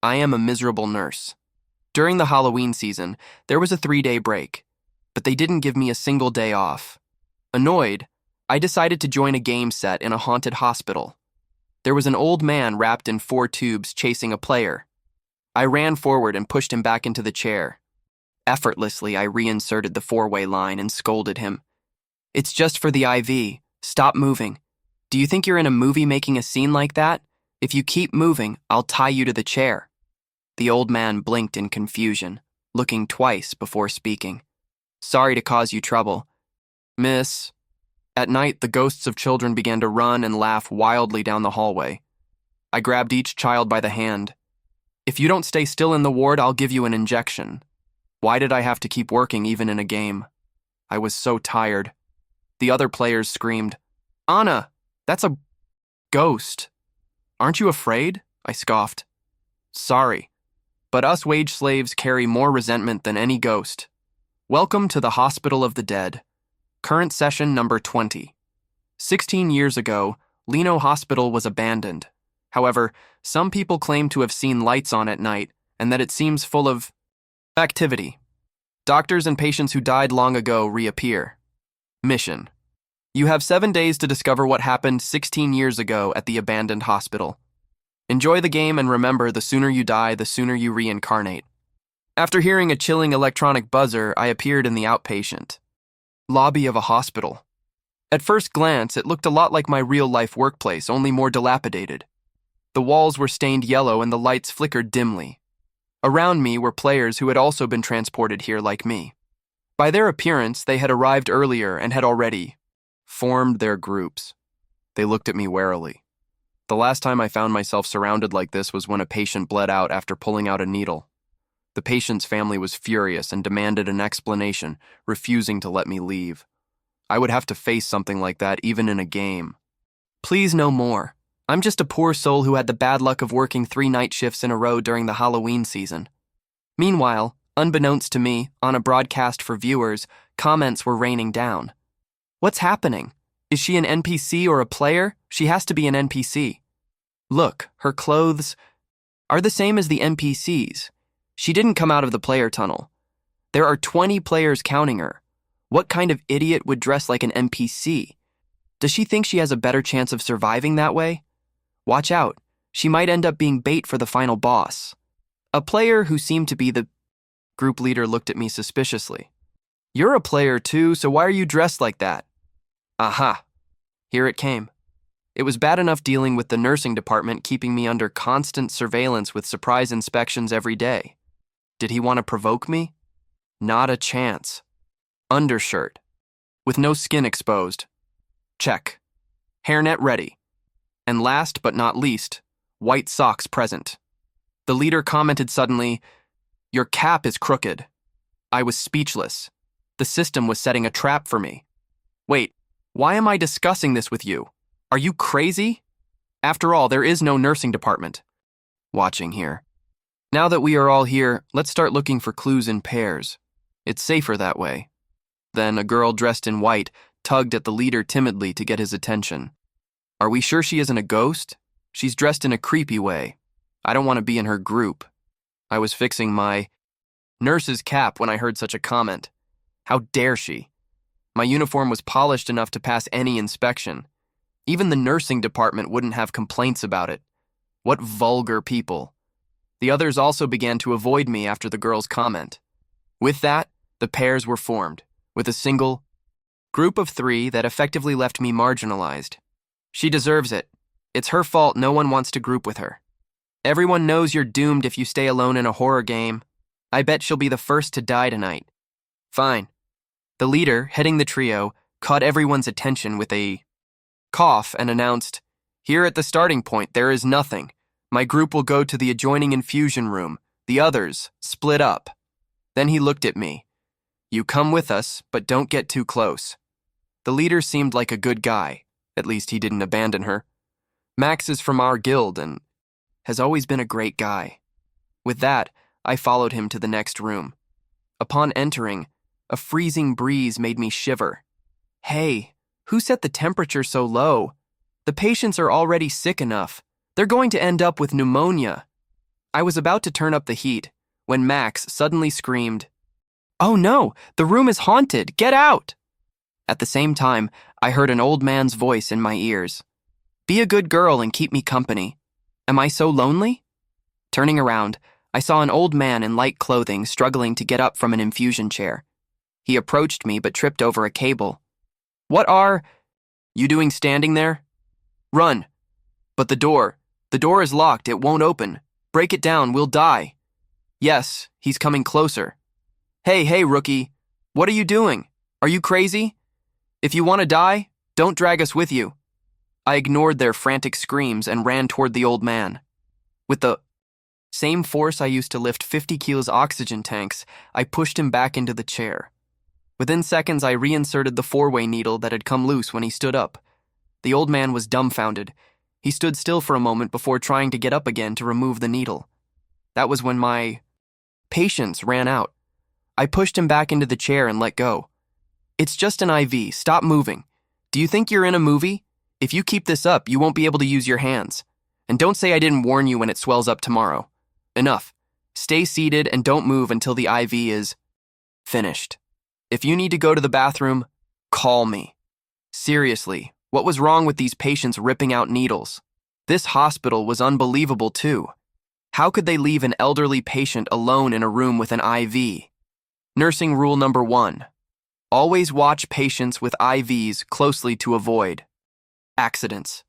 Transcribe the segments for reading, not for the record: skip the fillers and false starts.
I am a miserable nurse. During the Halloween season, there was a 3-day break, but they didn't give me a single day off. Annoyed, I decided to join a game set in a haunted hospital. There was an old man wrapped in 4 tubes chasing a player. I ran forward and pushed him back into the chair. Effortlessly, I reinserted the 4-way line and scolded him. "It's just for the IV. Stop moving. Do you think you're in a movie making a scene like that? If you keep moving, I'll tie you to the chair." The old man blinked in confusion, looking twice before speaking. "Sorry to cause you trouble, Miss." At night, the ghosts of children began to run and laugh wildly down the hallway. I grabbed each child by the hand. "If you don't stay still in the ward, I'll give you an injection." Why did I have to keep working even in a game? I was so tired. The other players screamed, "Anna, that's a ghost." "Aren't you afraid?" I scoffed. "Sorry, but us wage slaves carry more resentment than any ghost. Welcome to the Hospital of the Dead. Current session number 20. 16 years ago, Lino Hospital was abandoned. However, some people claim to have seen lights on at night and that it seems full of activity. Doctors and patients who died long ago reappear. Mission: you have 7 days to discover what happened 16 years ago at the abandoned hospital. Enjoy the game and remember, the sooner you die, the sooner you reincarnate. After hearing a chilling electronic buzzer, I appeared in the outpatient lobby of a hospital. At first glance, it looked a lot like my real-life workplace, only more dilapidated. The walls were stained yellow and the lights flickered dimly. Around me were players who had also been transported here like me. By their appearance, they had arrived earlier and had already formed their groups. They looked at me warily. The last time I found myself surrounded like this was when a patient bled out after pulling out a needle. The patient's family was furious and demanded an explanation, refusing to let me leave. I would have to face something like that even in a game. "Please, no more. I'm just a poor soul who had the bad luck of working 3 night shifts in a row during the Halloween season." Meanwhile, unbeknownst to me, on a broadcast for viewers, comments were raining down. "What's happening? Is she an NPC or a player? She has to be an NPC. Look, her clothes are the same as the NPCs. She didn't come out of the player tunnel. There are 20 players counting her. What kind of idiot would dress like an NPC? Does she think she has a better chance of surviving that way? Watch out, she might end up being bait for the final boss." A player who seemed to be the group leader looked at me suspiciously. "You're a player too, so why are you dressed like that?" Aha! Here it came. It was bad enough dealing with the nursing department keeping me under constant surveillance with surprise inspections every day. Did he want to provoke me? Not a chance. Undershirt. With no skin exposed. Check. Hairnet ready. And last but not least, white socks present. The leader commented suddenly, "Your cap is crooked." I was speechless. The system was setting a trap for me. Wait, why am I discussing this with you? Are you crazy? After all, there is no nursing department. Watching here. Now that we are all here, let's start looking for clues in pairs. It's safer that way. Then a girl dressed in white tugged at the leader timidly to get his attention. "Are we sure she isn't a ghost? She's dressed in a creepy way. I don't want to be in her group." I was fixing my nurse's cap when I heard such a comment. How dare she? My uniform was polished enough to pass any inspection. Even the nursing department wouldn't have complaints about it. What vulgar people. The others also began to avoid me after the girl's comment. With that, the pairs were formed, with a single group of 3 that effectively left me marginalized. She deserves it. It's her fault no one wants to group with her. Everyone knows you're doomed if you stay alone in a horror game. I bet she'll be the first to die tonight. Fine. The leader, heading the trio, caught everyone's attention with a cough and announced, "Here at the starting point, there is nothing. My group will go to the adjoining infusion room. The others, split up." Then he looked at me. "You come with us, but don't get too close." The leader seemed like a good guy. At least he didn't abandon her. Max is from our guild and has always been a great guy. With that, I followed him to the next room. Upon entering, a freezing breeze made me shiver. Hey, who set the temperature so low? The patients are already sick enough. They're going to end up with pneumonia. I was about to turn up the heat when Max suddenly screamed, "Oh no, the room is haunted! Get out!" At the same time, I heard an old man's voice in my ears. "Be a good girl and keep me company. Am I so lonely?" Turning around, I saw an old man in light clothing struggling to get up from an infusion chair. He approached me but tripped over a cable. "What are you doing standing there?" "Run." "But the door is locked, it won't open. Break it down, we'll die." "Yes, he's coming closer." Hey, rookie, what are you doing? Are you crazy? If you want to die, don't drag us with you." I ignored their frantic screams and ran toward the old man. With the same force I used to lift 50 kilos oxygen tanks, I pushed him back into the chair. Within seconds, I reinserted the four-way needle that had come loose when he stood up. The old man was dumbfounded. He stood still for a moment before trying to get up again to remove the needle. That was when my patience ran out. I pushed him back into the chair and let go. "It's just an IV. Stop moving. Do you think you're in a movie? If you keep this up, you won't be able to use your hands. And don't say I didn't warn you when it swells up tomorrow. Enough. Stay seated and don't move until the IV is finished. If you need to go to the bathroom, call me." Seriously, what was wrong with these patients ripping out needles? This hospital was unbelievable too. How could they leave an elderly patient alone in a room with an IV? Nursing rule number 1. Always watch patients with IVs closely to avoid accidents.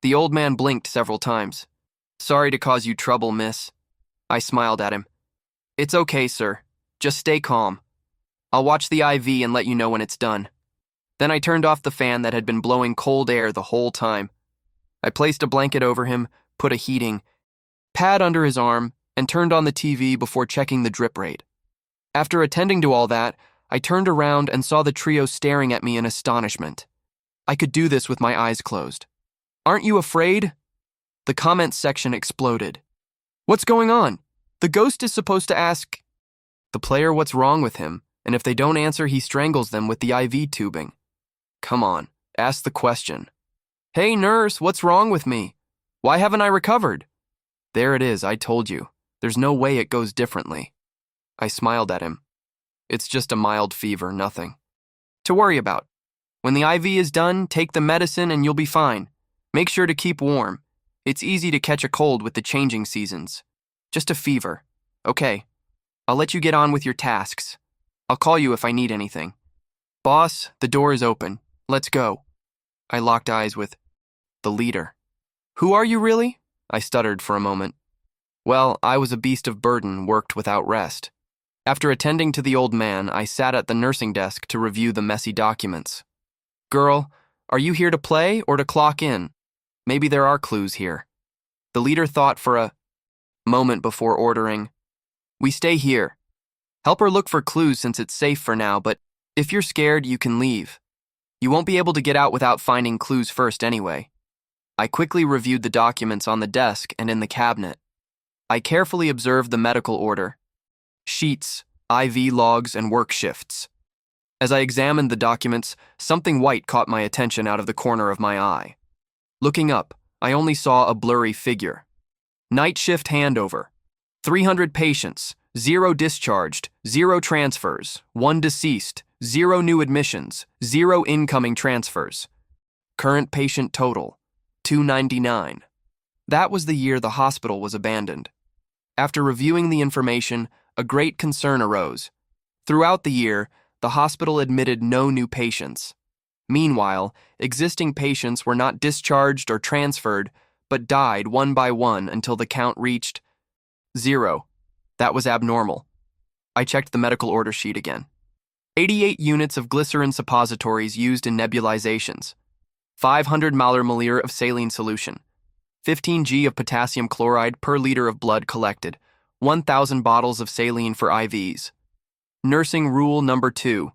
The old man blinked several times. "Sorry to cause you trouble, miss." I smiled at him. "It's okay, sir. Just stay calm. I'll watch the IV and let you know when it's done." Then I turned off the fan that had been blowing cold air the whole time. I placed a blanket over him, put a heating pad under his arm, and turned on the TV before checking the drip rate. After attending to all that, I turned around and saw the trio staring at me in astonishment. I could do this with my eyes closed. "Aren't you afraid?" The comments section exploded. "What's going on? The ghost is supposed to ask the player what's wrong with him, and if they don't answer, he strangles them with the IV tubing. Come on, ask the question. Hey nurse, what's wrong with me? Why haven't I recovered?" There it is, I told you. There's no way it goes differently. I smiled at him. "It's just a mild fever, nothing to worry about. When the IV is done, take the medicine and you'll be fine. Make sure to keep warm. It's easy to catch a cold with the changing seasons. Just a fever. Okay, I'll let you get on with your tasks. I'll call you if I need anything." "Boss, the door is open. Let's go." I locked eyes with the leader. "Who are you really?" I stuttered for a moment. Well, I was a beast of burden, worked without rest. After attending to the old man, I sat at the nursing desk to review the messy documents. "Girl, are you here to play or to clock in? Maybe there are clues here." The leader thought for a moment before ordering, "We stay here. Help her look for clues since it's safe for now, but if you're scared, you can leave. You won't be able to get out without finding clues first anyway." I quickly reviewed the documents on the desk and in the cabinet. I carefully observed the medical order, sheets, IV logs, and work shifts. As I examined the documents, something white caught my attention out of the corner of my eye. Looking up, I only saw a blurry figure. Night shift handover. 300 patients, 0 discharged, 0 transfers, 1 deceased, 0 new admissions, 0 incoming transfers. Current patient total, 299. That was the year the hospital was abandoned. After reviewing the information, a great concern arose. Throughout the year, the hospital admitted no new patients. Meanwhile, existing patients were not discharged or transferred, but died one by one until the count reached 0. That was abnormal. I checked the medical order sheet again. 88 units of glycerin suppositories used in nebulizations, 500 milliliter of saline solution, 15 g of potassium chloride per liter of blood collected, 1,000 bottles of saline for IVs. Nursing rule number 2.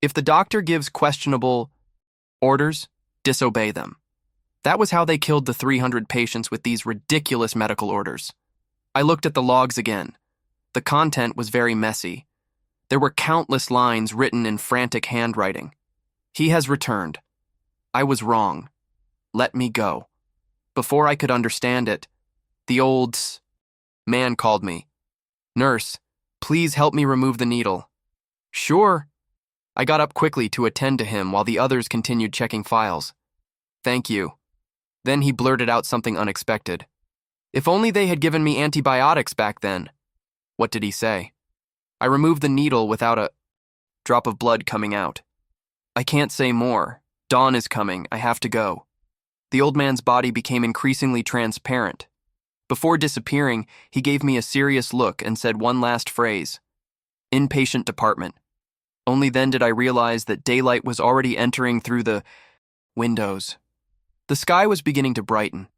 If the doctor gives questionable orders, disobey them. That was how they killed the 300 patients with these ridiculous medical orders. I looked at the logs again. The content was very messy. There were countless lines written in frantic handwriting. "He has returned. I was wrong. Let me go." Before I could understand it, the old Man called me. "Nurse, please help me remove the needle." "Sure." I got up quickly to attend to him while the others continued checking files. "Thank you." Then he blurted out something unexpected. "If only they had given me antibiotics back then." What did he say? I removed the needle without a drop of blood coming out. "I can't say more. Dawn is coming. I have to go." The old man's body became increasingly transparent. Before disappearing, he gave me a serious look and said one last phrase: "Inpatient department." Only then did I realize that daylight was already entering through the windows. The sky was beginning to brighten.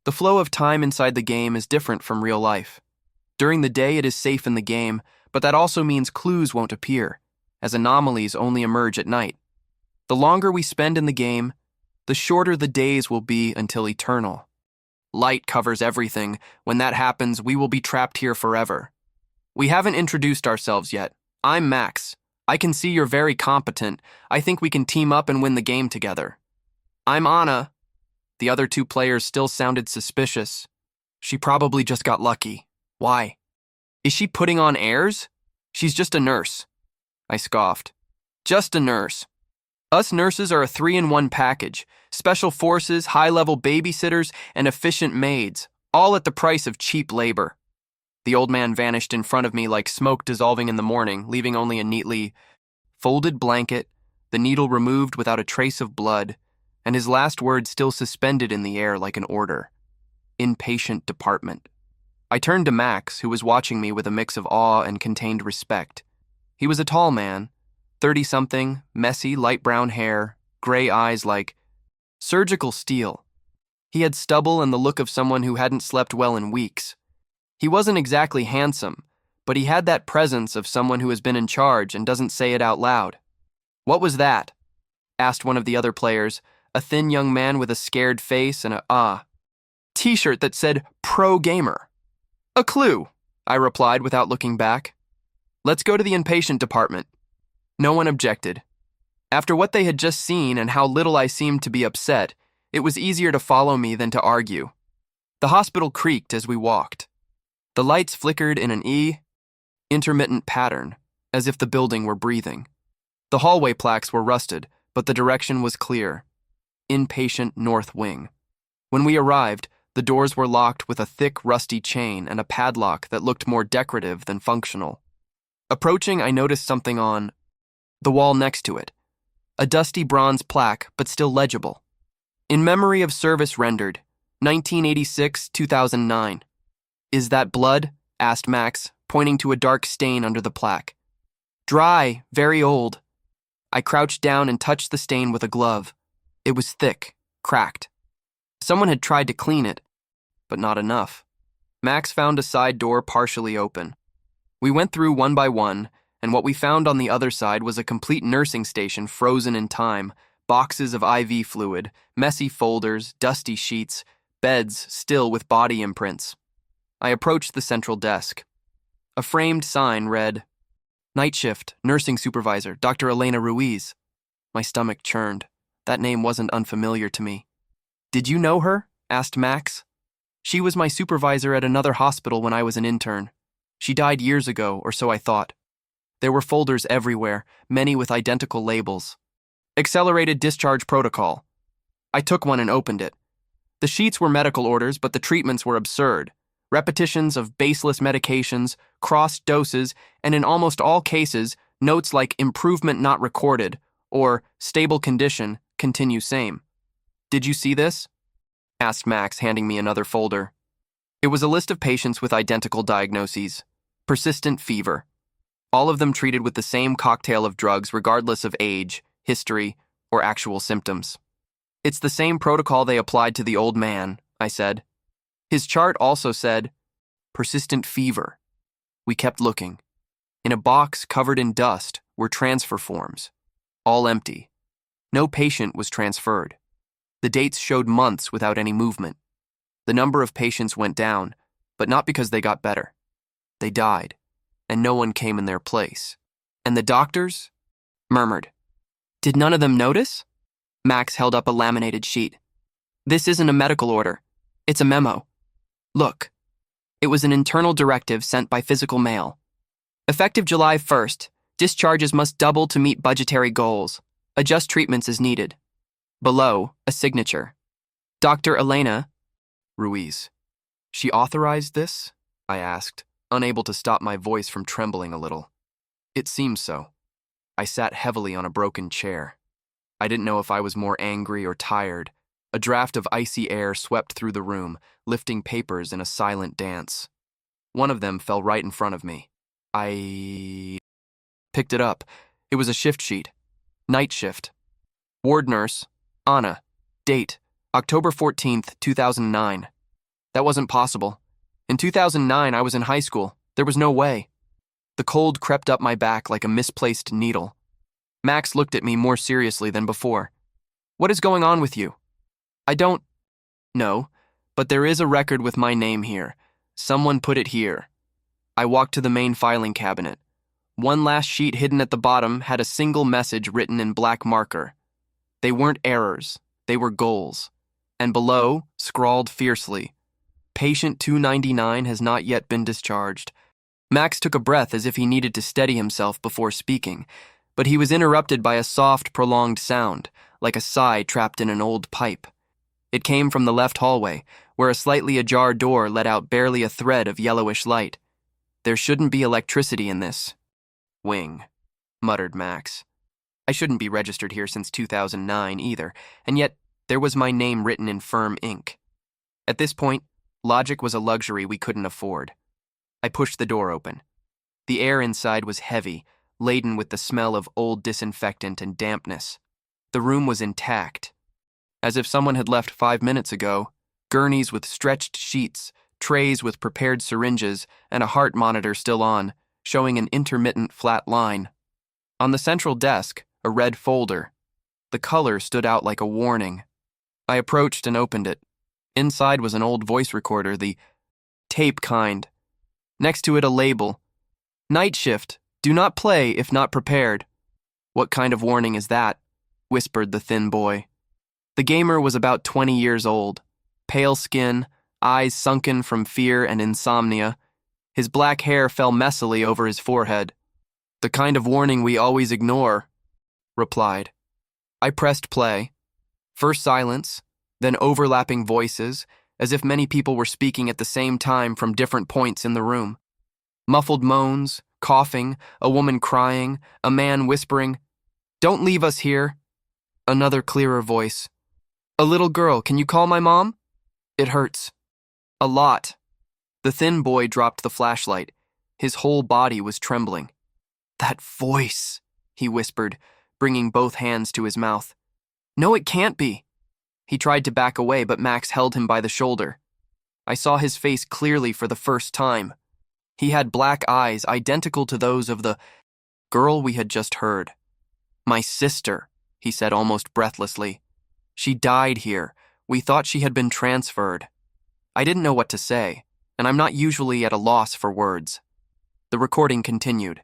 The flow of time inside the game is different from real life. During the day, it is safe in the game, but that also means clues won't appear, as anomalies only emerge at night. The longer we spend in the game, the shorter the days will be until eternal. Light covers everything. When that happens, we will be trapped here forever. We haven't introduced ourselves yet. I'm Max. I can see you're very competent. I think we can team up and win the game together. I'm Anna. The other two players still sounded suspicious. She probably just got lucky. Why? Is she putting on airs? She's just a nurse. I scoffed. Just a nurse. Us nurses are a 3-in-1 package. Special forces, high-level babysitters, and efficient maids, all at the price of cheap labor. The old man vanished in front of me like smoke dissolving in the morning, leaving only a neatly folded blanket, the needle removed without a trace of blood, and his last words still suspended in the air like an order. Inpatient department. I turned to Max, who was watching me with a mix of awe and contained respect. He was a tall man, 30-something, messy, light brown hair, gray eyes like surgical steel. He had stubble and the look of someone who hadn't slept well in weeks. He wasn't exactly handsome, but he had that presence of someone who has been in charge and doesn't say it out loud. "What was that?" asked one of the other players, a thin young man with a scared face and a t-shirt that said Pro Gamer. "A clue," I replied without looking back. "Let's go to the inpatient department." No one objected. After what they had just seen and how little I seemed to be upset, it was easier to follow me than to argue. The hospital creaked as we walked. The lights flickered in an intermittent pattern, as if the building were breathing. The hallway plaques were rusted, but the direction was clear. Inpatient North Wing. When we arrived, the doors were locked with a thick, rusty chain and a padlock that looked more decorative than functional. Approaching, I noticed something on the wall next to it. A dusty bronze plaque, but still legible. "In memory of service rendered, 1986-2009. "Is that blood?" asked Max, pointing to a dark stain under the plaque. "Dry, very old." I crouched down and touched the stain with a glove. It was thick, cracked. Someone had tried to clean it, but not enough. Max found a side door partially open. We went through one by one, and what we found on the other side was a complete nursing station frozen in time, boxes of IV fluid, messy folders, dusty sheets, beds still with body imprints. I approached the central desk. A framed sign read, "Night Shift, Nursing Supervisor, Dr. Elena Ruiz." My stomach churned. That name wasn't unfamiliar to me. "Did you know her?" asked Max. "She was my supervisor at another hospital when I was an intern. She died years ago, or so I thought." There were folders everywhere, many with identical labels. "Accelerated discharge protocol." I took one and opened it. The sheets were medical orders, but the treatments were absurd. Repetitions of baseless medications, crossed doses, and in almost all cases, notes like improvement not recorded or stable condition, continue same. "Did you see this?" asked Max, handing me another folder. It was a list of patients with identical diagnoses. Persistent fever. All of them treated with the same cocktail of drugs regardless of age, history, or actual symptoms. "It's the same protocol they applied to the old man," I said. His chart also said, "Persistent fever." We kept looking. In a box covered in dust were transfer forms, all empty. No patient was transferred. The dates showed months without any movement. The number of patients went down, but not because they got better. They died, and no one came in their place. And the doctors murmured. "Did none of them notice?" Max held up a laminated sheet. "This isn't a medical order. It's a memo. Look." It was an internal directive sent by physical mail. Effective July 1st, discharges must double to meet budgetary goals. Adjust treatments as needed. Below, a signature. Dr. Elena Ruiz. She authorized this? I asked, unable to stop my voice from trembling a little. It seemed so. I sat heavily on a broken chair. I didn't know if I was more angry or tired. A draft of icy air swept through the room, lifting papers in a silent dance. One of them fell right in front of me. I picked it up. It was a shift sheet. Night shift. Ward nurse, Anna. Date, October 14th, 2009. That wasn't possible. In 2009, I was in high school. There was no way. The cold crept up my back like a misplaced needle. Max looked at me more seriously than before. What is going on with you? I don't know, but there is a record with my name here. Someone put it here. I walked to the main filing cabinet. One last sheet hidden at the bottom had a single message written in black marker. They weren't errors, they were goals. And below, scrawled fiercely, Patient 299 has not yet been discharged. Max took a breath as if he needed to steady himself before speaking, but he was interrupted by a soft, prolonged sound, like a sigh trapped in an old pipe. It came from the left hallway, where a slightly ajar door let out barely a thread of yellowish light. There shouldn't be electricity in this wing, muttered Max. I shouldn't be registered here since 2009 either, and yet there was my name written in firm ink. At this point, logic was a luxury we couldn't afford. I pushed the door open. The air inside was heavy, laden with the smell of old disinfectant and dampness. The room was intact. As if someone had left 5 minutes ago, gurneys with stretched sheets, trays with prepared syringes, and a heart monitor still on, showing an intermittent flat line. On the central desk, a red folder. The color stood out like a warning. I approached and opened it. Inside was an old voice recorder, the tape kind. Next to it a label. Night shift. Do not play if not prepared. What kind of warning is that? Whispered the thin boy. The gamer was about 20 years old. Pale skin, eyes sunken from fear and insomnia. His black hair fell messily over his forehead. The kind of warning we always ignore, replied. I pressed play. First silence, then overlapping voices, as if many people were speaking at the same time from different points in the room. Muffled moans, coughing, a woman crying, a man whispering, "Don't leave us here." Another clearer voice. "A little girl, can you call my mom? It hurts. A lot." The thin boy dropped the flashlight. His whole body was trembling. "That voice," he whispered, bringing both hands to his mouth. "No, it can't be." He tried to back away, but Max held him by the shoulder. I saw his face clearly for the first time. He had black eyes identical to those of the girl we had just heard. "My sister," he said almost breathlessly. "She died here. We thought she had been transferred." I didn't know what to say, and I'm not usually at a loss for words. The recording continued.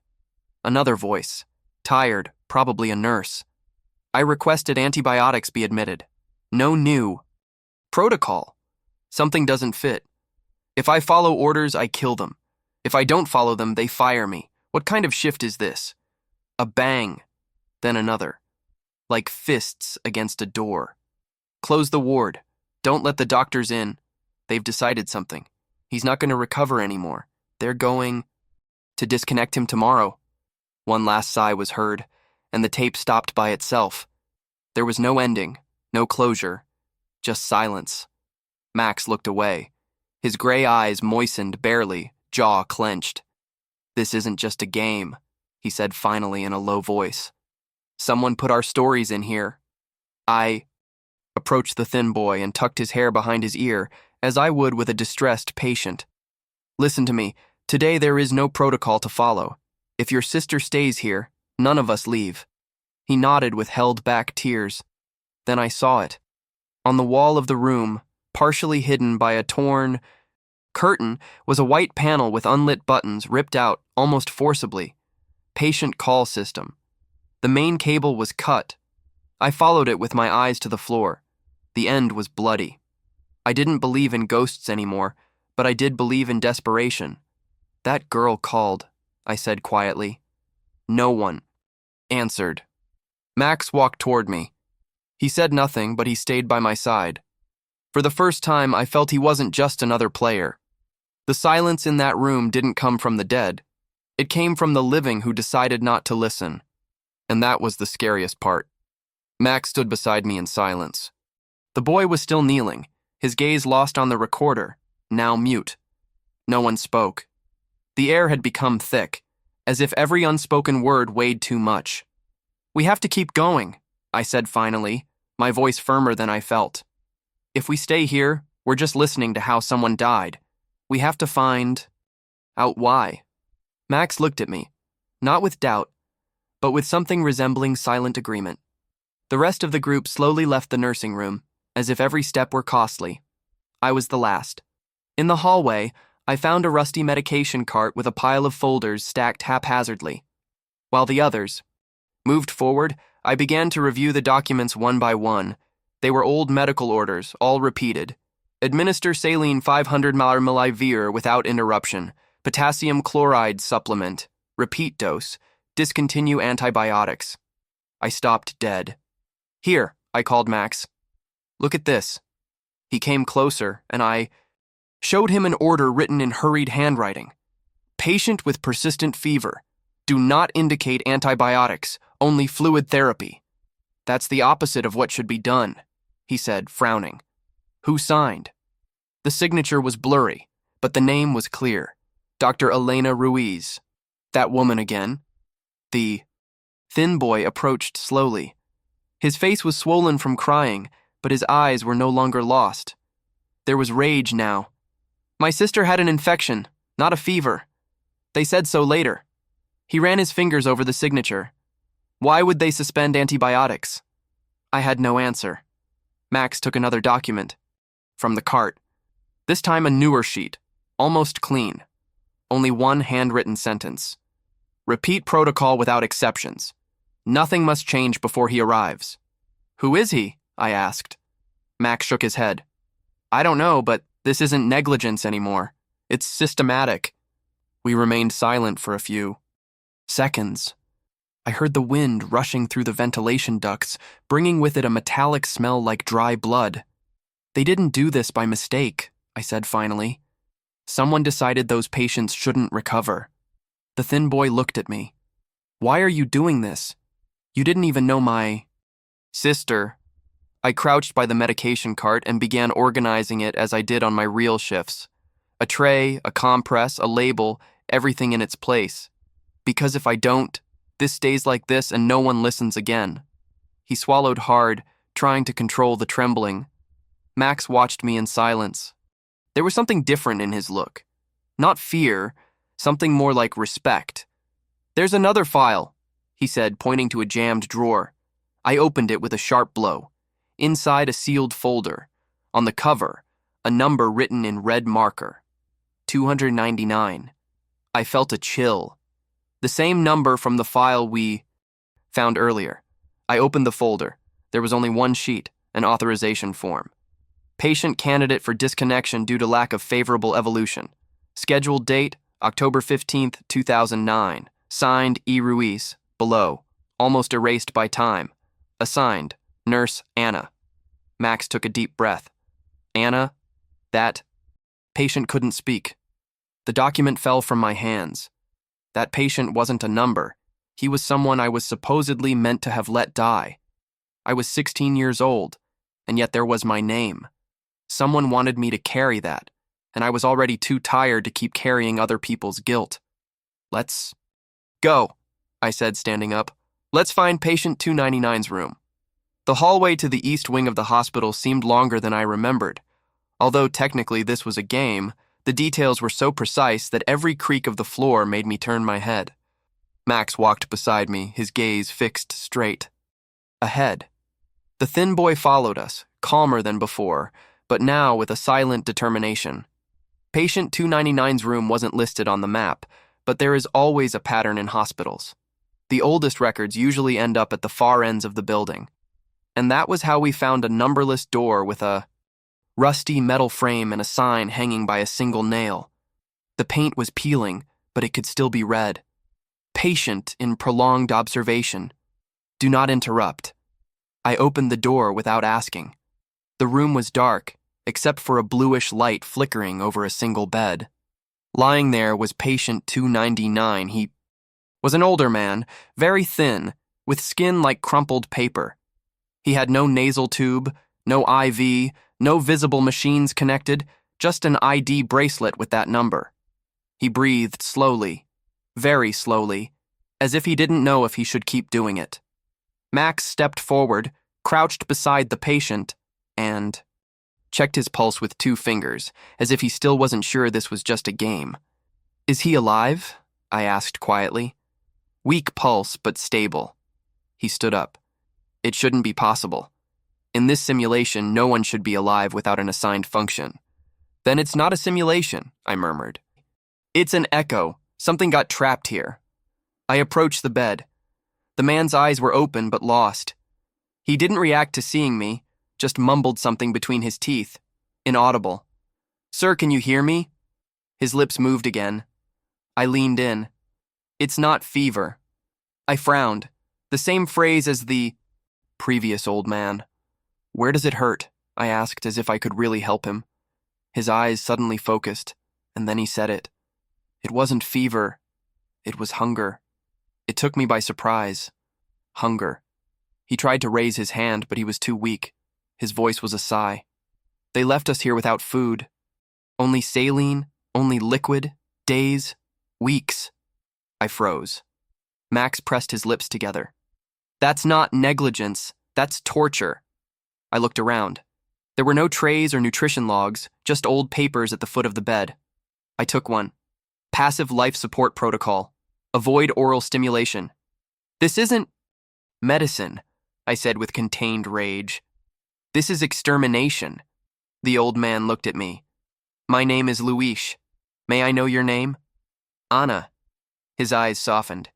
Another voice. Tired, probably a nurse. I requested antibiotics be admitted. No new protocol. Something doesn't fit. If I follow orders, I kill them. If I don't follow them, they fire me. What kind of shift is this? A bang, then another. Like fists against a door. Close the ward. Don't let the doctors in. They've decided something. He's not going to recover anymore. They're going to disconnect him tomorrow. One last sigh was heard, and the tape stopped by itself. There was no ending, no closure, just silence. Max looked away. His gray eyes moistened barely, jaw clenched. "This isn't just a game," he said finally in a low voice. "Someone put our stories in here." I approached the thin boy and tucked his hair behind his ear, as I would with a distressed patient. "Listen to me. Today there is no protocol to follow. If your sister stays here, none of us leave." He nodded with held-back tears. Then I saw it. On the wall of the room, partially hidden by a torn curtain, was a white panel with unlit buttons ripped out almost forcibly. Patient call system. The main cable was cut. I followed it with my eyes to the floor. The end was bloody. I didn't believe in ghosts anymore, but I did believe in desperation. "That girl called," I said quietly. No one answered. Max walked toward me. He said nothing, but he stayed by my side. For the first time, I felt he wasn't just another player. The silence in that room didn't come from the dead. It came from the living who decided not to listen. And that was the scariest part. Max stood beside me in silence. The boy was still kneeling, his gaze lost on the recorder, now mute. No one spoke. The air had become thick, as if every unspoken word weighed too much. "We have to keep going," I said finally, my voice firmer than I felt. "If we stay here, we're just listening to how someone died. We have to find out why." Max looked at me, not with doubt, but with something resembling silent agreement. The rest of the group slowly left the nursing room, as if every step were costly. I was the last. In the hallway, I found a rusty medication cart with a pile of folders stacked haphazardly. While the others moved forward, I began to review the documents one by one. They were old medical orders, all repeated. Administer saline 500 ml without interruption. Potassium chloride supplement. Repeat dose. Discontinue antibiotics. I stopped dead. "Here," I called Max. "Look at this." He came closer, and I showed him an order written in hurried handwriting. "Patient with persistent fever. Do not indicate antibiotics, only fluid therapy." "That's the opposite of what should be done," he said, frowning. "Who signed?" The signature was blurry, but the name was clear. Dr. Elena Ruiz. That woman again. The thin boy approached slowly. His face was swollen from crying, but his eyes were no longer lost. There was rage now. "My sister had an infection, not a fever. They said so later." He ran his fingers over the signature. "Why would they suspend antibiotics?" I had no answer. Max took another document from the cart. This time a newer sheet, almost clean. Only one handwritten sentence. "Repeat protocol without exceptions. Nothing must change before he arrives." "Who is he?" I asked. Max shook his head. "I don't know, but this isn't negligence anymore. It's systematic." We remained silent for a few seconds. I heard the wind rushing through the ventilation ducts, bringing with it a metallic smell like dry blood. "They didn't do this by mistake," I said finally. "Someone decided those patients shouldn't recover." The thin boy looked at me. "Why are you doing this? You didn't even know my sister." I crouched by the medication cart and began organizing it as I did on my real shifts. A tray, a compress, a label, everything in its place. Because if I don't, this stays like this and no one listens again. He swallowed hard, trying to control the trembling. Max watched me in silence. There was something different in his look. Not fear, something more like respect. "There's another file," he said, pointing to a jammed drawer. I opened it with a sharp blow. Inside a sealed folder. On the cover, a number written in red marker. 299. I felt a chill. The same number from the file we found earlier. I opened the folder. There was only one sheet, an authorization form. "Patient candidate for disconnection due to lack of favorable evolution. Scheduled date, October 15th, 2009. Signed, E. Ruiz, below. Almost erased by time. Assigned, Nurse Anna." Max took a deep breath. "Anna, that..." Patient couldn't speak. The document fell from my hands. That patient wasn't a number. He was someone I was supposedly meant to have let die. I was 16 years old, and yet there was my name. Someone wanted me to carry that, and I was already too tired to keep carrying other people's guilt. "Let's go," I said, standing up. "Let's find patient 299's room." The hallway to the east wing of the hospital seemed longer than I remembered. Although technically this was a game, the details were so precise that every creak of the floor made me turn my head. Max walked beside me, his gaze fixed straight ahead. The thin boy followed us, calmer than before, but now with a silent determination. Patient 299's room wasn't listed on the map, but there is always a pattern in hospitals. The oldest records usually end up at the far ends of the building. And that was how we found a numberless door with a Rusty metal frame and a sign hanging by a single nail. The paint was peeling, but it could still be read. Patient in prolonged observation. Do not interrupt. I opened the door without asking. The room was dark, except for a bluish light flickering over a single bed. Lying there was patient 299. He was an older man, very thin, with skin like crumpled paper. He had no nasal tube, no IV, no visible machines connected, just an ID bracelet with that number. He breathed slowly, very slowly, as if he didn't know if he should keep doing it. Max stepped forward, crouched beside the patient, and checked his pulse with 2 fingers, as if he still wasn't sure this was just a game. "Is he alive?" I asked quietly. "Weak pulse, but stable." He stood up. "It shouldn't be possible. In this simulation, no one should be alive without an assigned function." "Then it's not a simulation," I murmured. "It's an echo. Something got trapped here." I approached the bed. The man's eyes were open but lost. He didn't react to seeing me, just mumbled something between his teeth, inaudible. "Sir, can you hear me?" His lips moved again. I leaned in. "It's not fever." I frowned. The same phrase as the previous old man. "Where does it hurt?" I asked, as if I could really help him. His eyes suddenly focused, and then he said it. It wasn't fever. It was hunger. It took me by surprise. Hunger. He tried to raise his hand, but he was too weak. His voice was a sigh. "They left us here without food. Only saline, only liquid, days, weeks." I froze. Max pressed his lips together. "That's not negligence. That's torture." I looked around. There were no trays or nutrition logs, just old papers at the foot of the bed. I took one. Passive life support protocol. Avoid oral stimulation. "This isn't medicine," I said with contained rage. "This is extermination." The old man looked at me. "My name is Luis. May I know your name?" "Anna." His eyes softened.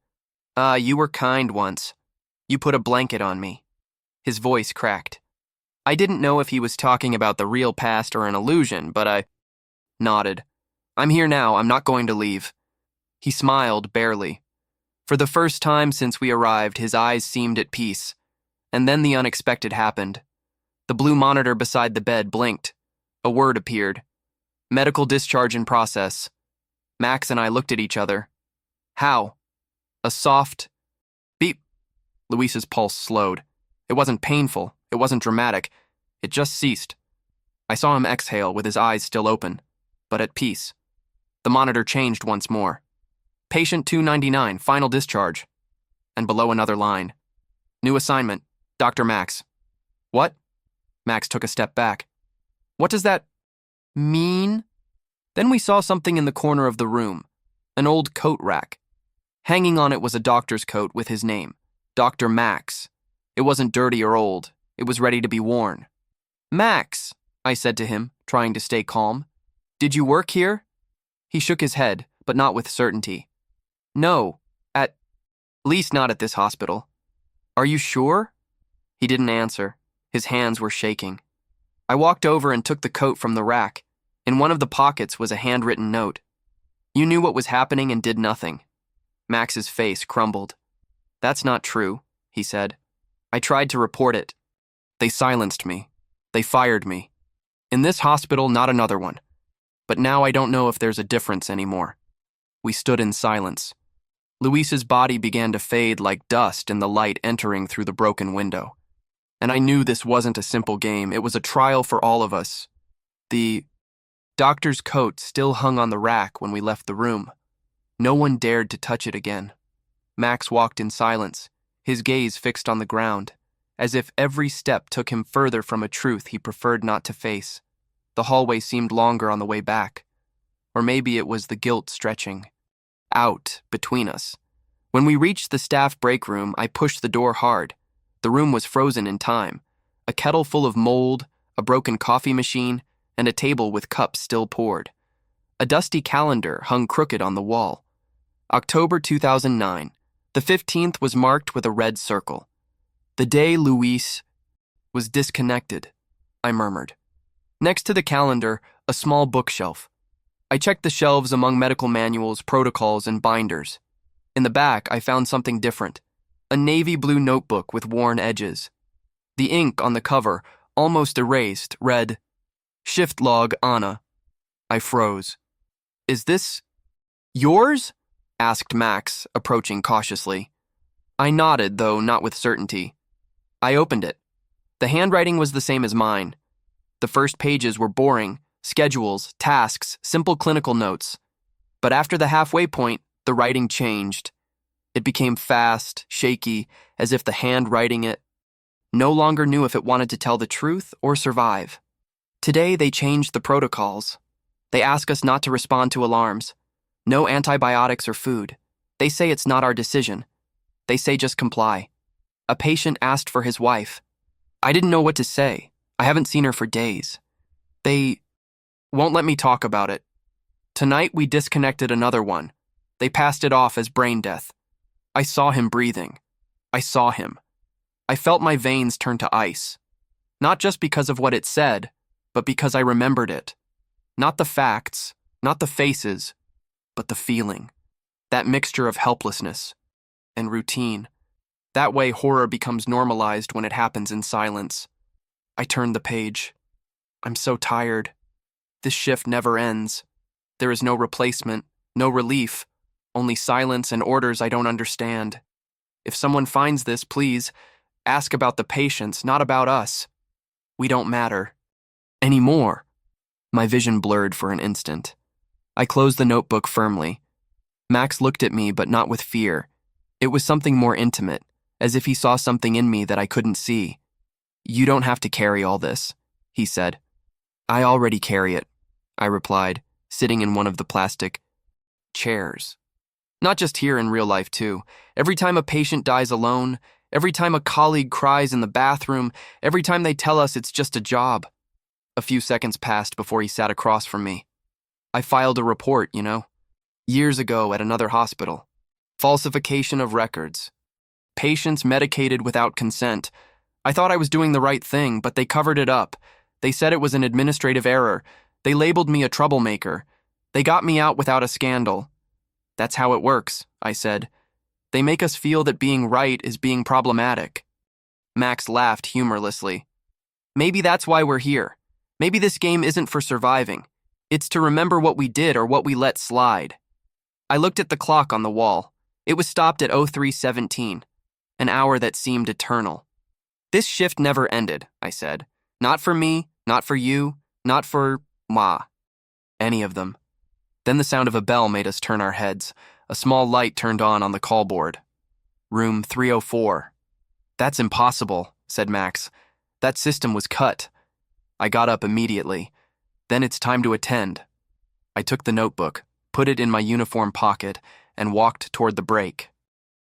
"Ah, you were kind once. You put a blanket on me." His voice cracked. I didn't know if he was talking about the real past or an illusion, but I nodded. "I'm here now. I'm not going to leave." He smiled, barely. For the first time since we arrived, his eyes seemed at peace. And then the unexpected happened. The blue monitor beside the bed blinked. A word appeared. "Medical discharge in process." Max and I looked at each other. "How?" A soft beep. Luis's pulse slowed. It wasn't painful. It wasn't dramatic. It just ceased. I saw him exhale with his eyes still open, but at peace. The monitor changed once more. "Patient 299, final discharge." And below another line. "New assignment, Dr. Max." "What?" Max took a step back. "What does that mean?" Then we saw something in the corner of the room, an old coat rack. Hanging on it was a doctor's coat with his name, Dr. Max. It wasn't dirty or old. It was ready to be worn. "Max," I said to him, trying to stay calm. "Did you work here?" He shook his head, but not with certainty. "No, at least not at this hospital." "Are you sure?" He didn't answer. His hands were shaking. I walked over and took the coat from the rack. In one of the pockets was a handwritten note. "You knew what was happening and did nothing." Max's face crumbled. "That's not true," he said. "I tried to report it. They silenced me. They fired me. In this hospital, not another one. But now I don't know if there's a difference anymore." We stood in silence. Luis's body began to fade like dust in the light entering through the broken window. And I knew this wasn't a simple game. It was a trial for all of us. The doctor's coat still hung on the rack when we left the room. No one dared to touch it again. Max walked in silence, his gaze fixed on the ground, as if every step took him further from a truth he preferred not to face. The hallway seemed longer on the way back. Or maybe it was the guilt stretching out between us. When we reached the staff break room, I pushed the door hard. The room was frozen in time. A kettle full of mold, a broken coffee machine, and a table with cups still poured. A dusty calendar hung crooked on the wall. October 2009. The 15th was marked with a red circle. "The day Luis was disconnected," I murmured. Next to the calendar, a small bookshelf. I checked the shelves among medical manuals, protocols, and binders. In the back, I found something different. A navy blue notebook with worn edges. The ink on the cover, almost erased, read, "Shift log, Anna." I froze. "Is this yours?" asked Max, approaching cautiously. I nodded, though not with certainty. I opened it. The handwriting was the same as mine. The first pages were boring, schedules, tasks, simple clinical notes. But after the halfway point, the writing changed. It became fast, shaky, as if the hand writing it no longer knew if it wanted to tell the truth or survive. Today, they changed the protocols. They ask us not to respond to alarms. No antibiotics or food. They say it's not our decision. They say just comply. A patient asked for his wife. I didn't know what to say. I haven't seen her for days. They won't let me talk about it. Tonight, we disconnected another one. They passed it off as brain death. I saw him breathing. I saw him. I felt my veins turn to ice. Not just because of what it said, but because I remembered it. Not the facts, not the faces, but the feeling. That mixture of helplessness and routine. That way horror becomes normalized when it happens in silence. I turned the page. I'm so tired. This shift never ends. There is no replacement, no relief, only silence and orders I don't understand. If someone finds this, please, ask about the patients, not about us. We don't matter. Anymore. My vision blurred for an instant. I closed the notebook firmly. Max looked at me, but not with fear. It was something more intimate, as if he saw something in me that I couldn't see. You don't have to carry all this, he said. I already carry it, I replied, sitting in one of the plastic chairs. Not just here in real life, too. Every time a patient dies alone, every time a colleague cries in the bathroom, every time they tell us it's just a job. A few seconds passed before he sat across from me. I filed a report, years ago at another hospital. Falsification of records. Patients medicated without consent. I thought I was doing the right thing, but they covered it up. They said it was an administrative error. They labeled me a troublemaker. They got me out without a scandal. That's how it works, I said. They make us feel that being right is being problematic. Max laughed humorlessly. Maybe that's why we're here. Maybe this game isn't for surviving. It's to remember what we did or what we let slide. I looked at the clock on the wall. It was stopped at 03:17, an hour that seemed eternal. This shift never ended, I said. Not for me, not for you, not for any of them. Then the sound of a bell made us turn our heads. A small light turned on the call board. Room 304. That's impossible, said Max. That system was cut. I got up immediately. Then it's time to attend. I took the notebook, put it in my uniform pocket, and walked toward the break.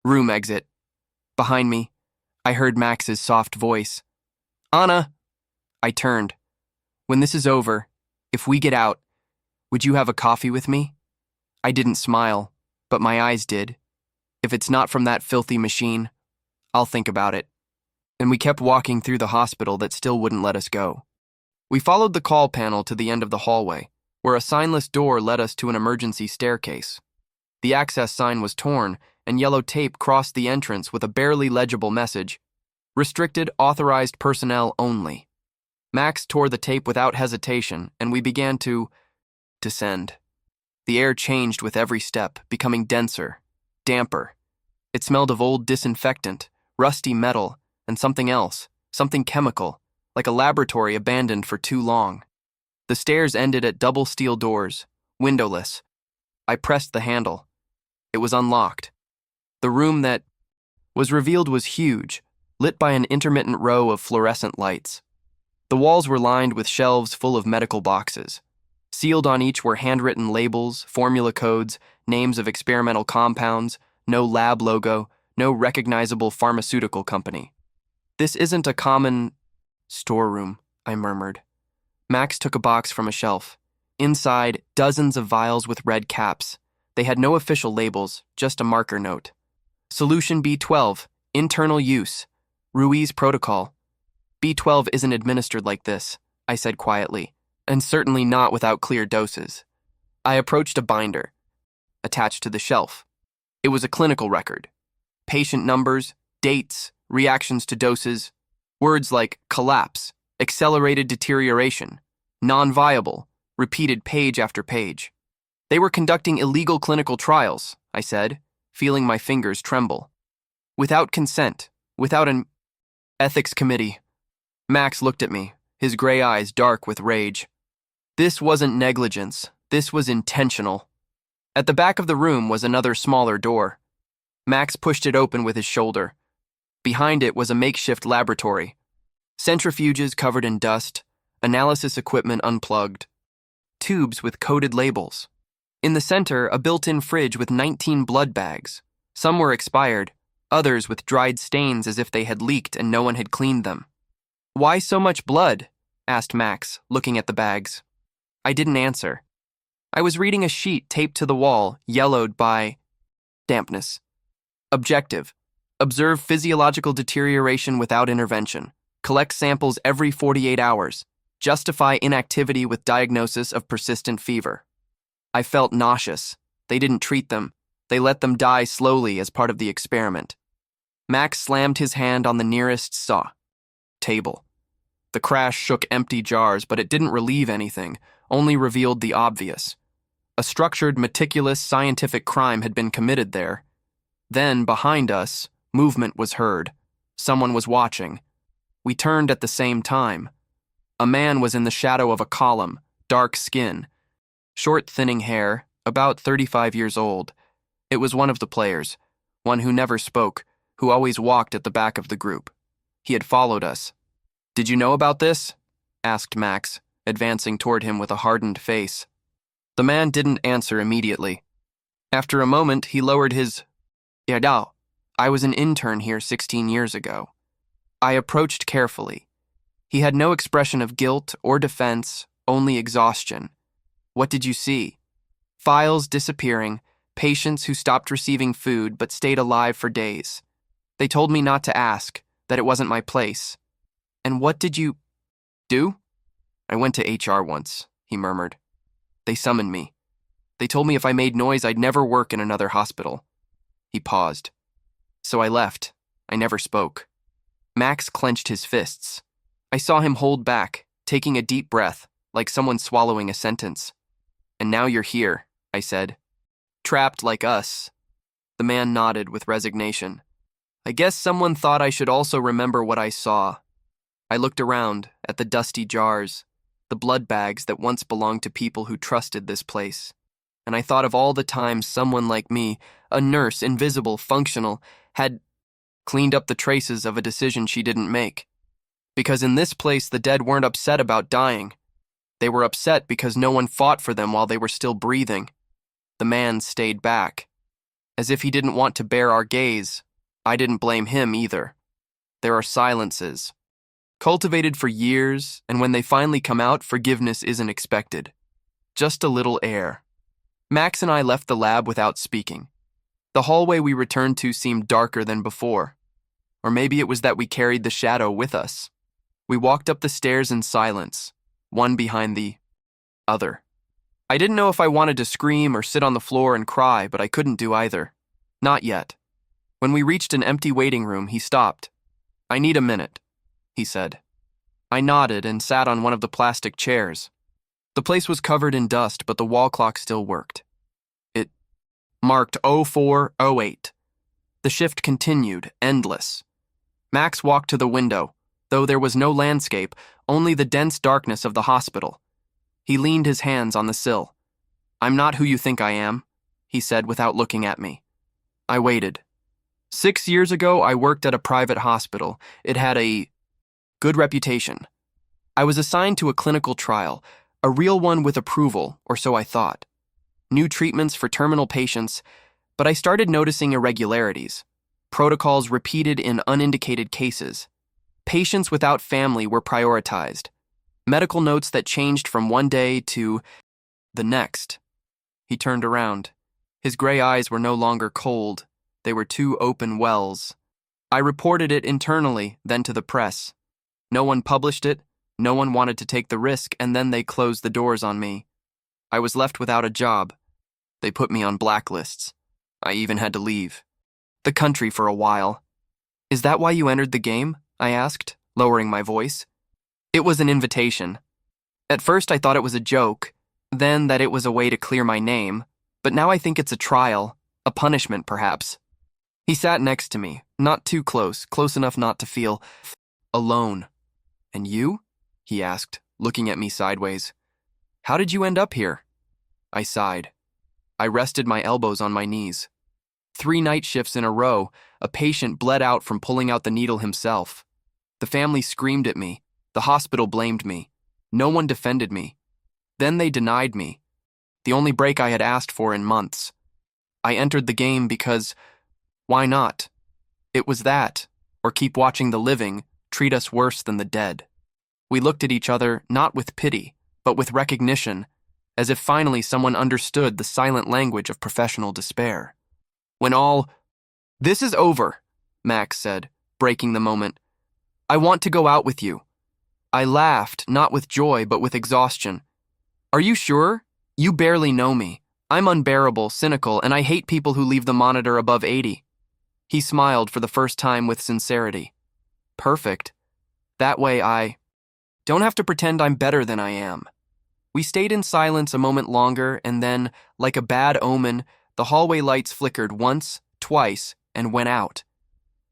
Room exit. Behind me, I heard Max's soft voice. Anna! I turned. When this is over, if we get out, would you have a coffee with me? I didn't smile, but my eyes did. If it's not from that filthy machine, I'll think about it. And we kept walking through the hospital that still wouldn't let us go. We followed the call panel to the end of the hallway, where a signless door led us to an emergency staircase. The access sign was torn, and yellow tape crossed the entrance with a barely legible message, "Restricted authorized personnel only." Max tore the tape without hesitation, and we began to descend. The air changed with every step, becoming denser, damper. It smelled of old disinfectant, rusty metal, and something else, something chemical, like a laboratory abandoned for too long. The stairs ended at double steel doors, windowless. I pressed the handle. It was unlocked. The room that was revealed was huge, lit by an intermittent row of fluorescent lights. The walls were lined with shelves full of medical boxes. Sealed on each were handwritten labels, formula codes, names of experimental compounds, no lab logo, no recognizable pharmaceutical company. This isn't a common storeroom, I murmured. Max took a box from a shelf. Inside, dozens of vials with red caps. They had no official labels, just a marker note. Solution B12, internal use. Ruiz protocol. B12 isn't administered like this, I said quietly, and certainly not without clear doses. I approached a binder, attached to the shelf. It was a clinical record. Patient numbers, dates, reactions to doses, words like collapse, accelerated deterioration, non-viable, repeated page after page. They were conducting illegal clinical trials, I said, feeling my fingers tremble. Without consent, without an ethics committee. Max looked at me, his gray eyes dark with rage. This wasn't negligence, this was intentional. At the back of the room was another smaller door. Max pushed it open with his shoulder. Behind it was a makeshift laboratory. Centrifuges covered in dust, analysis equipment unplugged, tubes with coded labels. In the center, a built-in fridge with 19 blood bags. Some were expired, others with dried stains as if they had leaked and no one had cleaned them. "Why so much blood?" asked Max, looking at the bags. I didn't answer. I was reading a sheet taped to the wall, yellowed by dampness. Objective: observe physiological deterioration without intervention. Collect samples every 48 hours. Justify inactivity with diagnosis of persistent fever. I felt nauseous. They didn't treat them. They let them die slowly as part of the experiment. Max slammed his hand on the nearest saw table. The crash shook empty jars, but it didn't relieve anything, only revealed the obvious. A structured, meticulous, scientific crime had been committed there. Then, behind us, movement was heard. Someone was watching. We turned at the same time. A man was in the shadow of a column, dark skin, short, thinning hair, about 35 years old. It was one of the players, one who never spoke, who always walked at the back of the group. He had followed us. "Did you know about this?" asked Max, advancing toward him with a hardened face. The man didn't answer immediately. After a moment, he lowered his "Yadao. I was an intern here 16 years ago." I approached carefully. He had no expression of guilt or defense, only exhaustion. "What did you see?" "Files disappearing, patients who stopped receiving food but stayed alive for days. They told me not to ask, that it wasn't my place." "And what did you do?" "I went to HR once," he murmured. "They summoned me. They told me if I made noise, I'd never work in another hospital." He paused. "So I left. I never spoke." Max clenched his fists. I saw him hold back, taking a deep breath, like someone swallowing a sentence. "And now you're here," I said. "Trapped like us." The man nodded with resignation. "I guess someone thought I should also remember what I saw." I looked around at the dusty jars, the blood bags that once belonged to people who trusted this place. And I thought of all the times someone like me, a nurse, invisible, functional, had cleaned up the traces of a decision she didn't make. Because in this place, the dead weren't upset about dying. They were upset because no one fought for them while they were still breathing. The man stayed back. As if he didn't want to bear our gaze, I didn't blame him either. There are silences, cultivated for years, and when they finally come out, forgiveness isn't expected. Just a little air. Max and I left the lab without speaking. The hallway we returned to seemed darker than before. Or maybe it was that we carried the shadow with us. We walked up the stairs in silence, one behind the other. I didn't know if I wanted to scream or sit on the floor and cry, but I couldn't do either. Not yet. When we reached an empty waiting room, he stopped. "I need a minute," he said. I nodded and sat on one of the plastic chairs. The place was covered in dust, but the wall clock still worked. It marked 04:08. The shift continued, endless. Max walked to the window, though there was no landscape, only the dense darkness of the hospital. He leaned his hands on the sill. "I'm not who you think I am," he said without looking at me. I waited. 6 years ago, I worked at a private hospital. It had a good reputation. I was assigned to a clinical trial, a real one with approval, or so I thought. New treatments for terminal patients, but I started noticing irregularities. Protocols repeated in unindicated cases. Patients without family were prioritized. Medical notes that changed from one day to the next. He turned around. His gray eyes were no longer cold. They were two open wells. I reported it internally, then to the press. No one published it, No one wanted to take the risk, and then they closed the doors on me. I was left without a job. They put me on blacklists. I even had to leave the country for a while. Is that why you entered the game? I asked, lowering my voice. It was an invitation. At first I thought it was a joke, then that it was a way to clear my name, but now I think it's a trial, a punishment perhaps. He sat next to me, not too close, close enough not to feel alone. And you? He asked, looking at me sideways. How did you end up here? I sighed. I rested my elbows on my knees. 3 night shifts in a row, a patient bled out from pulling out the needle himself. The family screamed at me. The hospital blamed me. No one defended me. Then they denied me. The only break I had asked for in months. I entered the game because, why not? It was that, or keep watching the living treat us worse than the dead. We looked at each other not with pity, but with recognition, as if finally someone understood the silent language of professional despair. This is over, Max said, breaking the moment. I want to go out with you. I laughed, not with joy, but with exhaustion. Are you sure? You barely know me. I'm unbearable, cynical, and I hate people who leave the monitor above 80. He smiled for the first time with sincerity. Perfect. That way I don't have to pretend I'm better than I am. We stayed in silence a moment longer, and then, like a bad omen, the hallway lights flickered once, twice, and went out.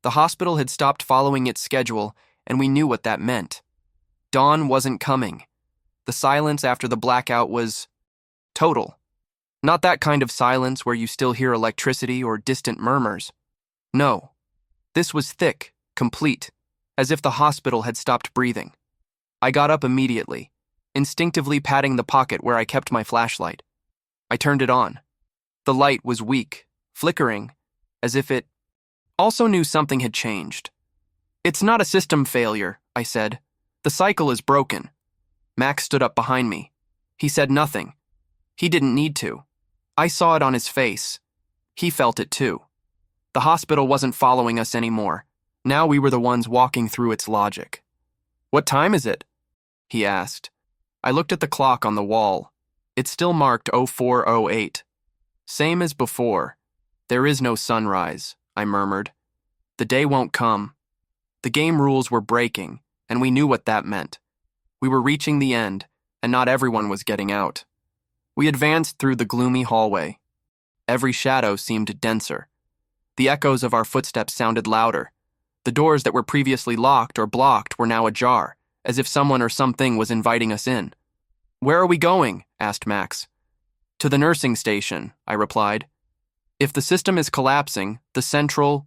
The hospital had stopped following its schedule, and we knew what that meant. Dawn wasn't coming. The silence after the blackout was total. Not that kind of silence where you still hear electricity or distant murmurs. No. This was thick, complete, as if the hospital had stopped breathing. I got up immediately, instinctively patting the pocket where I kept my flashlight. I turned it on. The light was weak, flickering, as if it also knew something had changed. It's not a system failure, I said. The cycle is broken. Max stood up behind me. He said nothing. He didn't need to. I saw it on his face. He felt it too. The hospital wasn't following us anymore. Now we were the ones walking through its logic. What time is it? He asked. I looked at the clock on the wall. It still marked 0408. Same as before. There is no sunrise, I murmured. The day won't come. The game rules were breaking, and we knew what that meant. We were reaching the end, and not everyone was getting out. We advanced through the gloomy hallway. Every shadow seemed denser. The echoes of our footsteps sounded louder. The doors that were previously locked or blocked were now ajar, as if someone or something was inviting us in. Where are we going? Asked Max. To the nursing station, I replied. If the system is collapsing, the central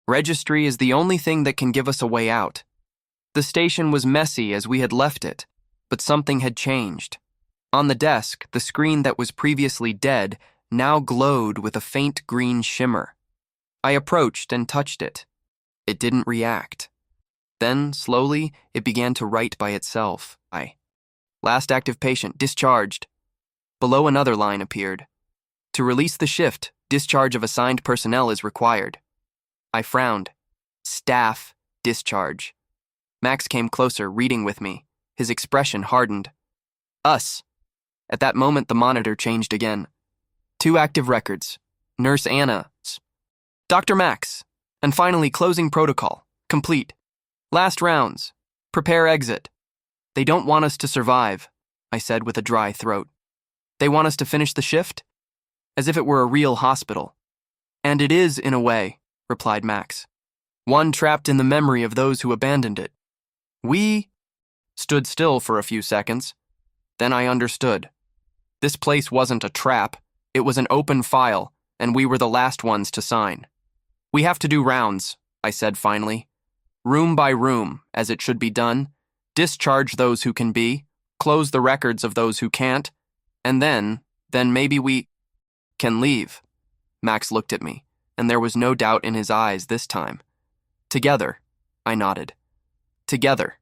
registry is the only thing that can give us a way out. The station was messy as we had left it, but something had changed. On the desk, the screen that was previously dead now glowed with a faint green shimmer. I approached and touched it. It didn't react. Then, slowly, it began to write by itself. Last active patient, discharged. Below another line appeared. To release the shift, discharge of assigned personnel is required. I frowned. Staff, discharge. Max came closer, reading with me. His expression hardened. Us. At that moment, the monitor changed again. 2 active records. Nurse Anna. Dr. Max. And finally, closing protocol. Complete. Last rounds. Prepare exit. They don't want us to survive, I said with a dry throat. They want us to finish the shift? As if it were a real hospital. And it is, in a way, replied Max. One trapped in the memory of those who abandoned it. We stood still for a few seconds. Then I understood. This place wasn't a trap. It was an open file, and we were the last ones to sign. We have to do rounds, I said finally. Room by room, as it should be done. Discharge those who can be, close the records of those who can't, and then maybe we can leave. Max looked at me, and there was no doubt in his eyes this time. Together, I nodded. Together.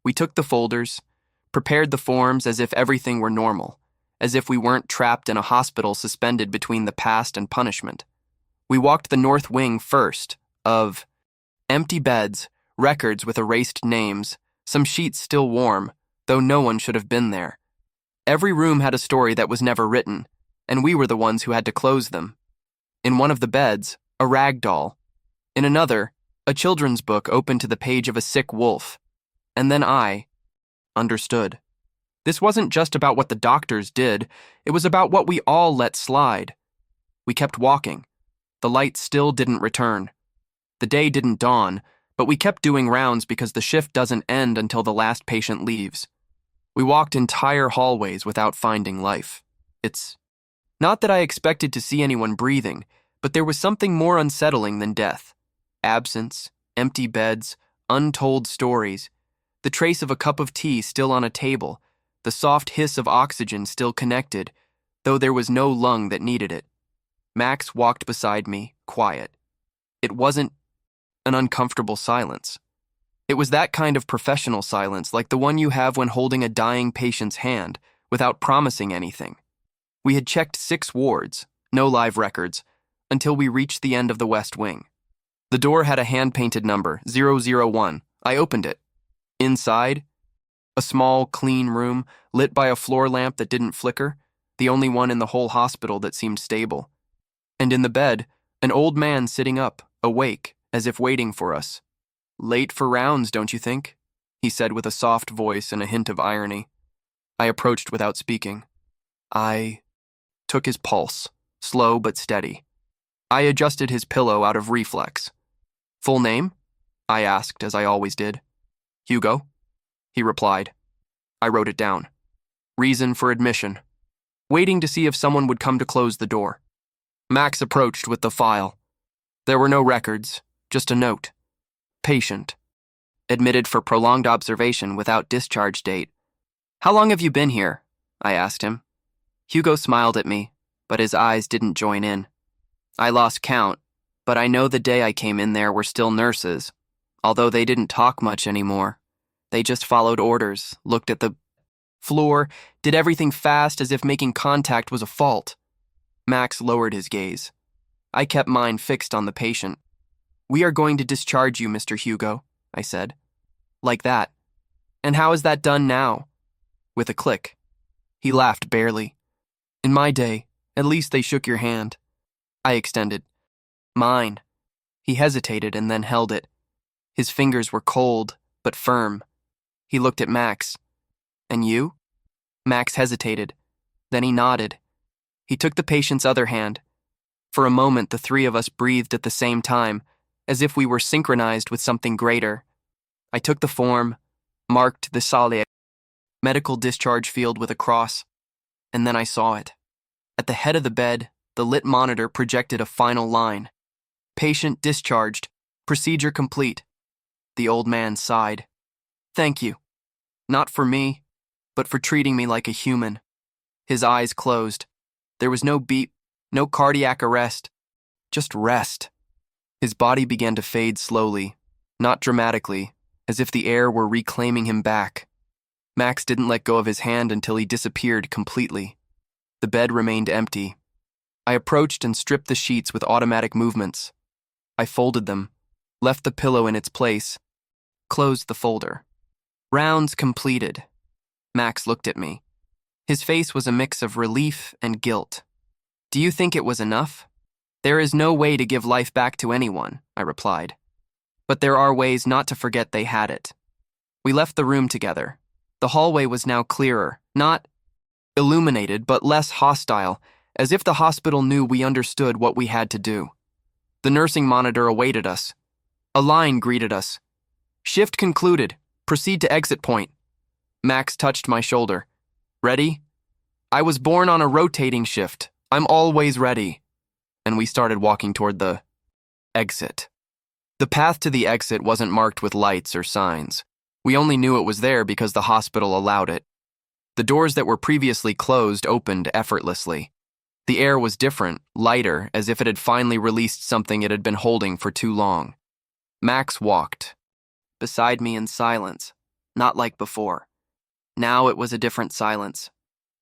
We took the folders, prepared the forms as if everything were normal, as if we weren't trapped in a hospital suspended between the past and punishment. We walked the north wing first, of empty beds, records with erased names, some sheets still warm, though no one should have been there. Every room had a story that was never written, and we were the ones who had to close them. In one of the beds, a rag doll. In another, a children's book open to the page of a sick wolf. And then I understood. This wasn't just about what the doctors did, it was about what we all let slide. We kept walking. The light still didn't return. The day didn't dawn, but we kept doing rounds because the shift doesn't end until the last patient leaves. We walked entire hallways without finding life. It's not that I expected to see anyone breathing, but there was something more unsettling than death. Absence, empty beds, untold stories, the trace of a cup of tea still on a table, the soft hiss of oxygen still connected, though there was no lung that needed it. Max walked beside me, quiet. It wasn't an uncomfortable silence. It was that kind of professional silence, like the one you have when holding a dying patient's hand, without promising anything. We had checked 6 wards, no live records, until we reached the end of the West Wing. The door had a hand-painted number, 001. I opened it. Inside, a small, clean room, lit by a floor lamp that didn't flicker, the only one in the whole hospital that seemed stable. And in the bed, an old man sitting up, awake, as if waiting for us. "Late for rounds, don't you think?" he said with a soft voice and a hint of irony. I approached without speaking. I took his pulse, slow but steady. I adjusted his pillow out of reflex. "Full name?" I asked, as I always did. "Hugo," he replied. I wrote it down. "Reason for admission." Waiting to see if someone would come to close the door. Max approached with the file. There were no records, just a note. Patient. Admitted for prolonged observation without discharge date. "How long have you been here?" I asked him. Hugo smiled at me, but his eyes didn't join in. "I lost count, but I know the day I came in there were still nurses, although they didn't talk much anymore. They just followed orders, looked at the floor, did everything fast as if making contact was a fault." Max lowered his gaze. I kept mine fixed on the patient. "We are going to discharge you, Mr. Hugo," I said. Like that. "And how is that done now?" With a click. He laughed barely. "In my day, at least they shook your hand." I extended. "Mine." He hesitated and then held it. His fingers were cold, but firm. He looked at Max. "And you?" Max hesitated. Then he nodded. He took the patient's other hand. For a moment, the 3 of us breathed at the same time, as if we were synchronized with something greater. I took the form, marked the Salé medical discharge field with a cross, and then I saw it. At the head of the bed, the lit monitor projected a final line. "Patient discharged. Procedure complete." The old man sighed. "Thank you. Not for me, but for treating me like a human." His eyes closed. There was no beat, no cardiac arrest, just rest. His body began to fade slowly, not dramatically, as if the air were reclaiming him back. Max didn't let go of his hand until he disappeared completely. The bed remained empty. I approached and stripped the sheets with automatic movements. I folded them, left the pillow in its place, closed the folder. Rounds completed. Max looked at me. His face was a mix of relief and guilt. "Do you think it was enough?" "There is no way to give life back to anyone," I replied. "But there are ways not to forget they had it." We left the room together. The hallway was now clearer, not illuminated, but less hostile, as if the hospital knew we understood what we had to do. The nursing monitor awaited us. A line greeted us. "Shift concluded. Proceed to exit point." Max touched my shoulder. "Ready?" "I was born on a rotating shift. I'm always ready." And we started walking toward the exit. The path to the exit wasn't marked with lights or signs. We only knew it was there because the hospital allowed it. The doors that were previously closed opened effortlessly. The air was different, lighter, as if it had finally released something it had been holding for too long. Max walked beside me in silence, not like before. Now it was a different silence,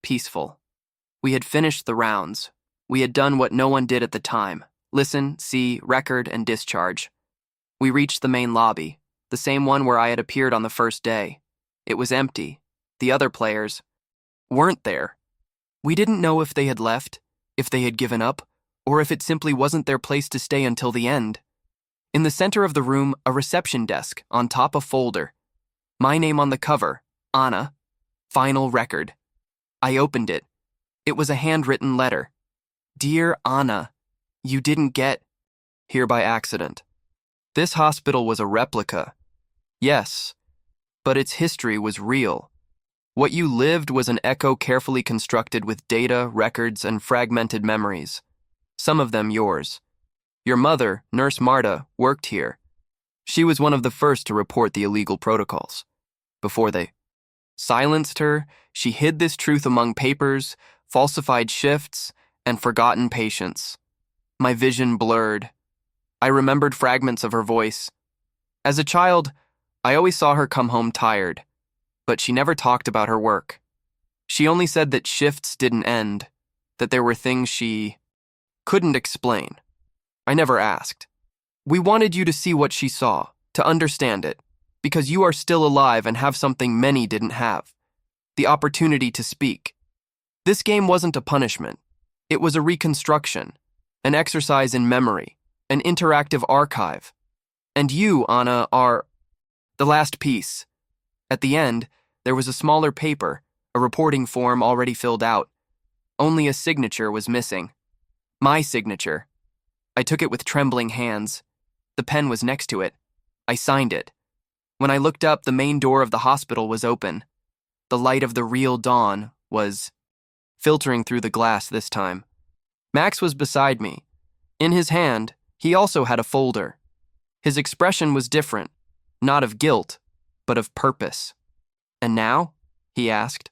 peaceful. We had finished the rounds. We had done what no one did at the time: listen, see, record, and discharge. We reached the main lobby, the same one where I had appeared on the first day. It was empty. The other players weren't there. We didn't know if they had left, if they had given up, or if it simply wasn't their place to stay until the end. In the center of the room, a reception desk, on top a folder. My name on the cover, Anna. Final record. I opened it. It was a handwritten letter. Dear Anna, you didn't get here by accident. This hospital was a replica. Yes, but its history was real. What you lived was an echo carefully constructed with data, records, and fragmented memories. Some of them yours. Your mother, Nurse Marta, worked here. She was one of the first to report the illegal protocols. Before they silenced her, she hid this truth among papers, falsified shifts, and forgotten patients. My vision blurred. I remembered fragments of her voice. As a child, I always saw her come home tired, but she never talked about her work. She only said that shifts didn't end, that there were things she couldn't explain. I never asked. We wanted you to see what she saw, to understand it, because you are still alive and have something many didn't have, the opportunity to speak. This game wasn't a punishment. It was a reconstruction, an exercise in memory, an interactive archive. And you, Anna, are the last piece. At the end, there was a smaller paper, a reporting form already filled out. Only a signature was missing. My signature. I took it with trembling hands. The pen was next to it. I signed it. When I looked up, the main door of the hospital was open. The light of the real dawn was filtering through the glass this time. Max was beside me. In his hand, he also had a folder. His expression was different, not of guilt, but of purpose. And now? He asked.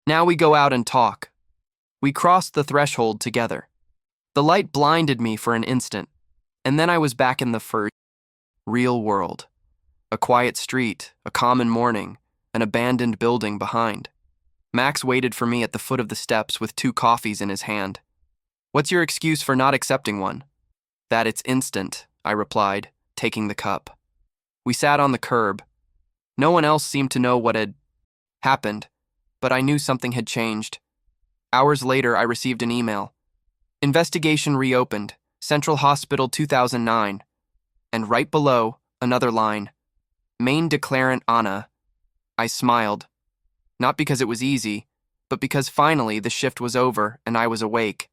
Now we go out and talk. We crossed the threshold together. The light blinded me for an instant, and then I was back in the first real world. A quiet street, a common morning, an abandoned building behind. Max waited for me at the foot of the steps with 2 coffees in his hand. What's your excuse for not accepting one? That it's instant, I replied, taking the cup. We sat on the curb. No one else seemed to know what had happened, but I knew something had changed. Hours later, I received an email. Investigation reopened, Central Hospital 2009. And right below, another line. Main declarant Anna. I smiled. Not because it was easy, but because finally the shift was over and I was awake.